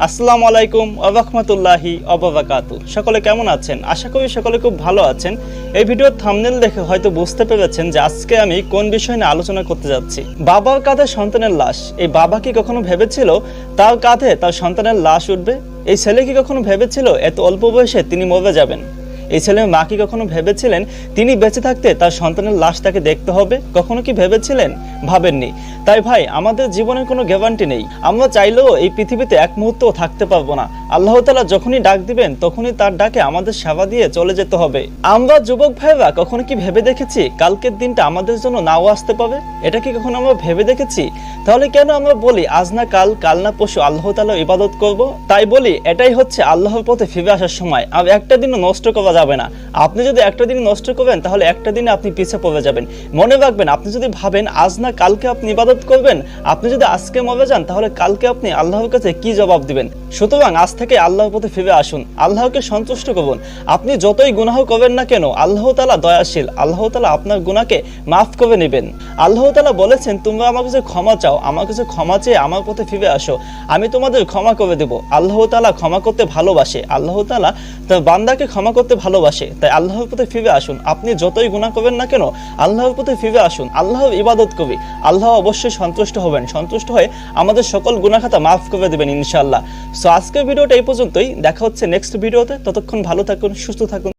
আসসালামু আলাইকুম ওয়া রাহমাতুল্লাহি ওয়া বারাকাতুহু। সকলে কেমন আছেন? আশা করি সকলে খুব ভালো আছেন। এই ভিডিওর থাম্বনেল দেখে হয়তো বুঝতে পেরেছেন যে আজকে আমি কোন বিষয় নিয়ে আলোচনা করতে যাচ্ছি। বাবার কাঁধে সন্তানের লাশ। এই বাবা কি কখনো ভেবেছিল তার কাঁধে তার সন্তানের লাশ উঠবে? এই ছেলে কি কখনো ভেবেছিল এত অল্প বয়সে তিনি মরে যাবেন? এই ছেলের মা কি কখনো ভেবেছিলেন তিনি বেঁচে থাকতে তার সন্তানের লাশ তাকে দেখতে হবে? কখনো কি ভেবেছিলেন? ভাবেননি। তাই ভাই, আমাদের জীবনের কোনো গ্যারান্টি নেই। আমরা চাইলেও এই পৃথিবীতে এক মুহূর্তও থাকতে পারবো না। আল্লাহ তাআলা যখনই ডাক দিবেন তখনই তার ডাকে আমাদের সেবা দিয়ে চলে যেতে হবে। আমরা যুবক ভাইরা কখনো কি ভেবে দেখেছি কালকের দিনটা আমাদের জন্য নাও আসতে পারে? এটা কি কখনো আমরা ভেবে দেখেছি? তাহলে কেন আমরা বলি আজ না কাল, কাল না পরশু আল্লাহ তাআলার ইবাদত করব? তাই বলি এটাই হচ্ছে আল্লাহর পথে ফিরে আসার সময়। আর একটা দিনও নষ্ট করা যাবে না। আপনি যদি একটা দিন নষ্ট করবেন তাহলে একটা দিনে আপনি পিছিয়ে পড়ে যাবেন। মনে রাখবেন, আপনি যদি ভাবেন আজ না কালকে আপনি ইবাদত করবেন, আপনি যদি আজকে মরে যান তাহলে কালকে আপনি আল্লাহর কাছে কি জবাব দিবেন? সুতরাং আজ থেকে আল্লাহর পথে ফিরে আসুন, আল্লাহকে সন্তুষ্ট করুন। আপনি যতই গুনাহ করবেন না কেন, আল্লাহ তাআলা দয়াশীল। আল্লাহ তাআলা আপনার গুনাহকে মাফ করে নেবেন। আল্লাহ তাআলা বলেছেন, তোমরা আমার কাছে ক্ষমা চাও, আমার কাছে ক্ষমা চেয়ে আমার পথে ফিরে আসো, আমি তোমাদের ক্ষমা করে দেব। আল্লাহ তাআলা ক্ষমা করতে ভালোবাসে। আল্লাহ তাআলা তার বান্দাকে ক্ষমা করতে ভালোবাসে। তাই আল্লাহর পথে ফিরে আসুন। আপনি যতই গুনাহ করবেন না কেন, আল্লাহর পথে ফিরে আসুন, আল্লাহর ইবাদত করি। আল্লাহ অবশ্যই সন্তুষ্ট হবেন। সন্তুষ্ট হয়ে আমাদের সকল গুনাহ খাতা মাফ করে দেবেন ইনশাআল্লাহ। সো আজকের ভিডিওটা এই পর্যন্তই। দেখা হচ্ছে নেক্সট ভিডিওতে। ততক্ষণ ভালো থাকুন, সুস্থ থাকুন।